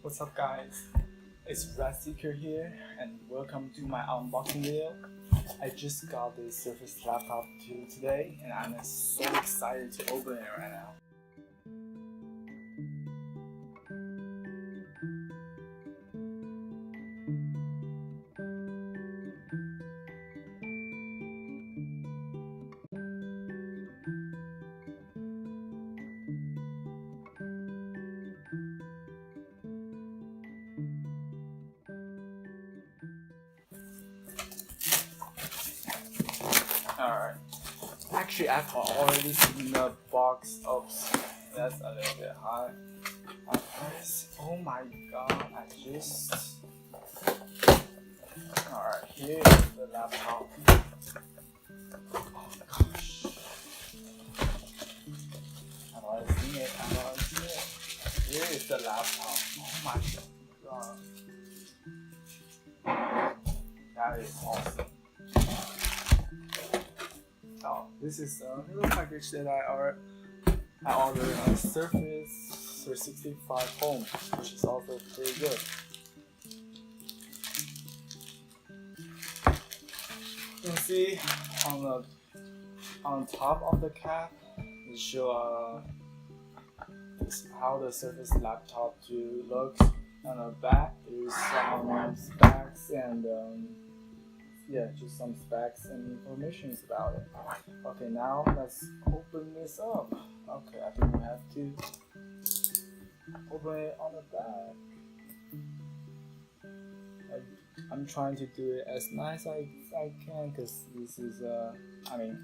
What's up guys, it's Seeker here and welcome to my unboxing video. I just got this Surface laptop today and I'm so excited to open it right now. Alright, actually I've already seen the box. Oops, that's a little bit high. Oh my god, Alright, here's the laptop. Oh gosh. I've already seen it. Here is the laptop. Oh my god. That is awesome. Oh, this is a little package that I ordered on Surface 365 Home, which is also pretty good. You can see on top of the cap, it shows how the Surface laptop looks. On the back, there's some specs and just some specs and information about it. Okay, now let's open this up. Okay, I think we have to open it on the back. I'm trying to do it as nice as I can because this is I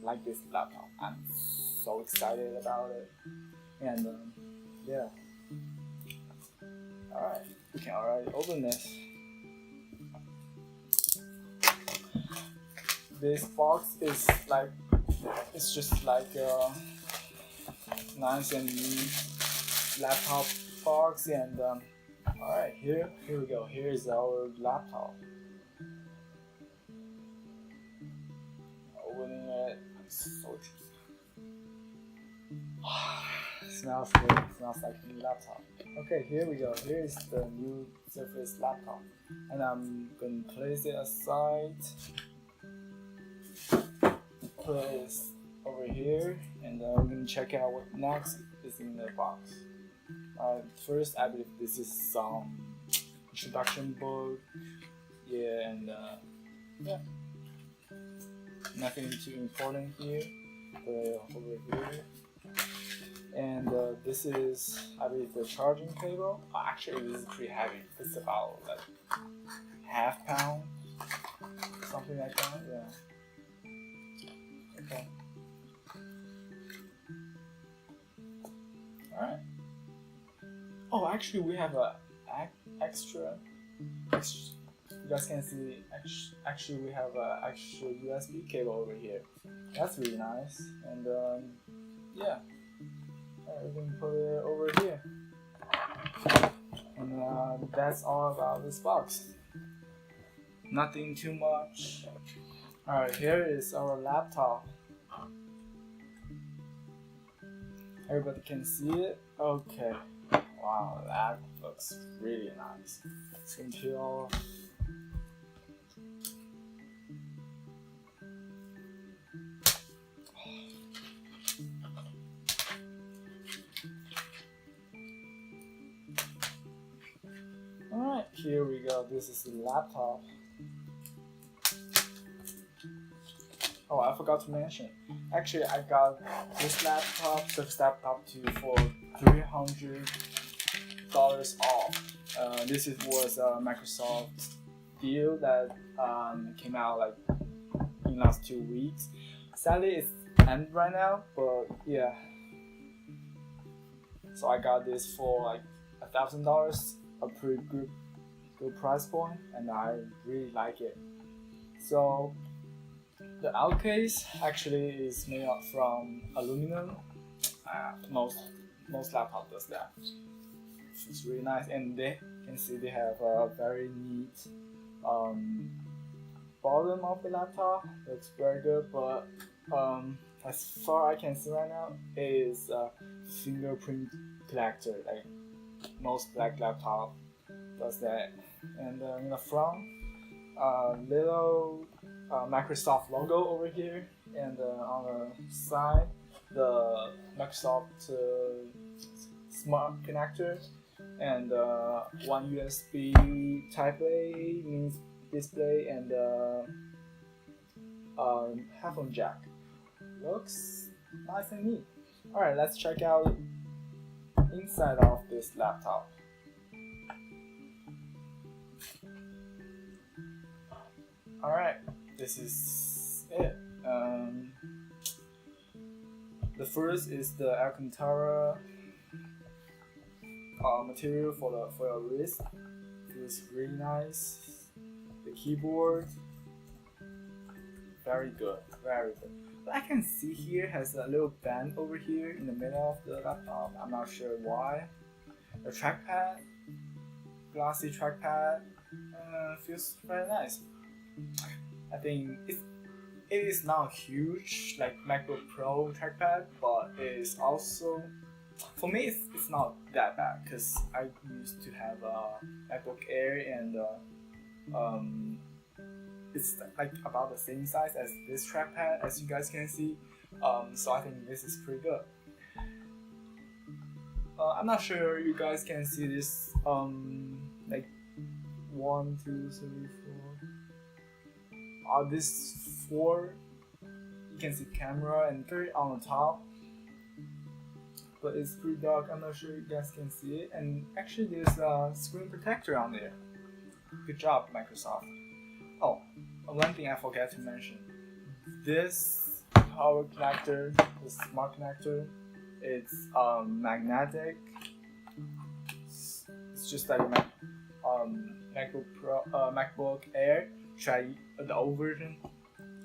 like this laptop. I'm so excited about it, and yeah. Alright, we can already open this. This box is it's just like a nice and neat laptop box, and alright, here we go. Here's our laptop. Opening it, I'm so smells good. It smells like a new laptop. Okay, here we go. Here is the new Surface laptop, and I'm gonna place it aside. Put it over here, and we're gonna check out what next is in the box. First, I believe this is some introduction book. Yeah, and yeah, nothing too important here. Put it over here. And this is, I believe, the charging cable. Actually, this is pretty heavy. It's about like half pound, something like that. Yeah. Okay. All right. Oh, actually, we have a extra. You guys can see. Actually, we have a extra USB cable over here. That's really nice. And yeah. We can put it over here, and that's all about this box. Nothing too much. Alright, here is our laptop. Everybody can see it? Okay. Wow, that looks really nice. It's gonna peel off. Alright, here we go. This is the laptop. Oh, I forgot to mention. Actually, I got this laptop, Surface laptop, for $300 off. This was a Microsoft deal that came out like in the last 2 weeks. Sadly, it's ended right now, but yeah. So I got this for like $1,000. A pretty good price point, and I really like it. So the outcase actually is made from aluminum. Most laptop does that. It's really nice, and they can see they have a very neat bottom of the laptop. Looks very good, but as far I can see right now, it is a fingerprint collector. Like most black laptop does that. And in the front, little Microsoft logo over here, and on the side, the Microsoft smart connector, and one USB Type A means display, and headphone jack. Looks nice and neat. Alright, let's check out inside of this laptop. Alright, this is it. The first is the Alcantara material for your wrist. Feels really nice. The keyboard, very good, very good. But I can see here has a little band over here in the middle of the laptop. I'm not sure why. The trackpad, glossy trackpad, feels very nice. I think it is not huge like MacBook Pro trackpad, but it is also, for me it's not that bad because I used to have a MacBook Air, and it's like about the same size as this trackpad, as you guys can see. So I think this is pretty good. I'm not sure you guys can see this. Like 1, 2, 3, 4. This 4. You can see camera and on the top, but it's pretty dark. I'm not sure you guys can see it. And actually, there's a screen protector on there. Good job, Microsoft. Oh, one thing I forgot to mention. This power connector, the smart connector, it's magnetic. It's just like MacBook Pro, MacBook Air. Try the old version.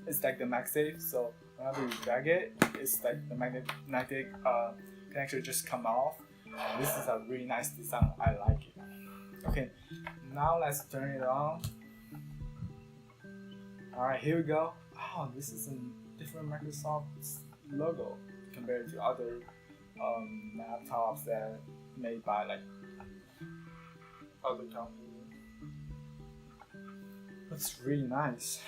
It's like the MagSafe. So whenever you drag it, it's like the magnetic connector just come off. And this is a really nice design. I like it. Okay, now let's turn it on. Alright, here we go. Oh, this is a different Microsoft logo compared to other laptops that made by like other companies. Looks really nice.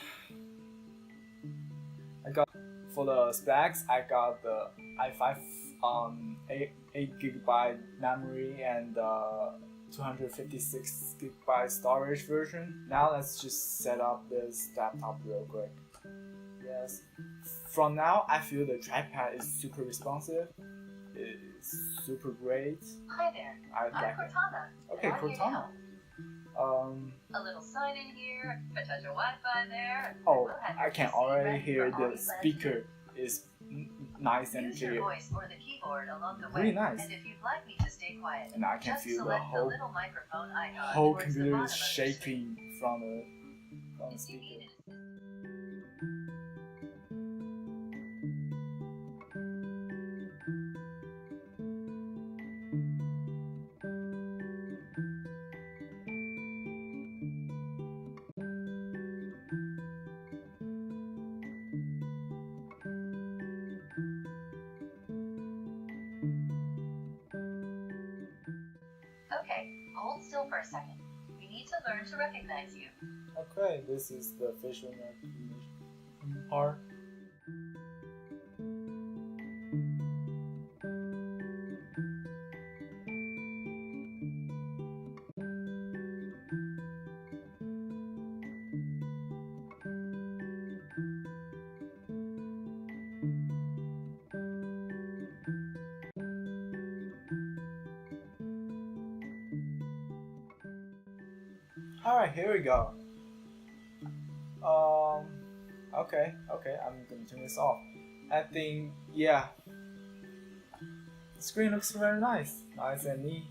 I got, for the specs, I got the i5 8GB memory and 256GB storage version. Now let's just set up this laptop real quick. Yes, from now I feel the trackpad is super responsive. It's super great. Hi there, I'm Cortana. Okay, Cortana. A little sign in here, a touch of Wi-Fi there. Oh, I can already hear the speaker is nice and Use your clear. voice or the keyboard along the way. Really nice. And if you'd like me to stay quiet, And I can just feel the select whole little microphone icon whole towards the computer bottom is of your screen. shaking from the If you speaker. need an Okay, hold still for a second. We need to learn to recognize you. Okay, this is the facial recognition part. Alright, here we go. Okay, I'm gonna turn this off. I think, yeah, the screen looks very nice and neat.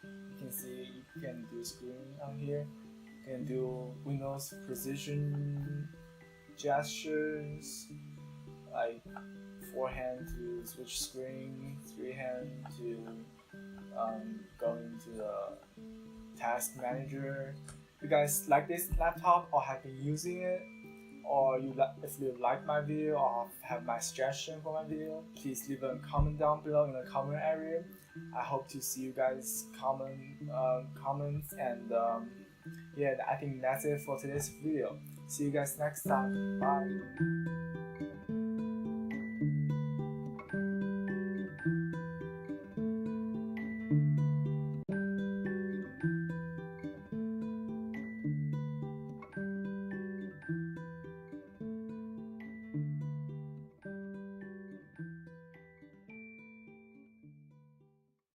You can see you can do screen on here. You can do Windows precision gestures, like 4-hand to switch screen, 3-hand to go into the task manager. You guys like this laptop or have been using it, or if you like my video or have my suggestion for my video, please leave a comment down below in the comment area. I hope to see you guys comments, and yeah, I think that's it for today's video. See you guys next time. Bye.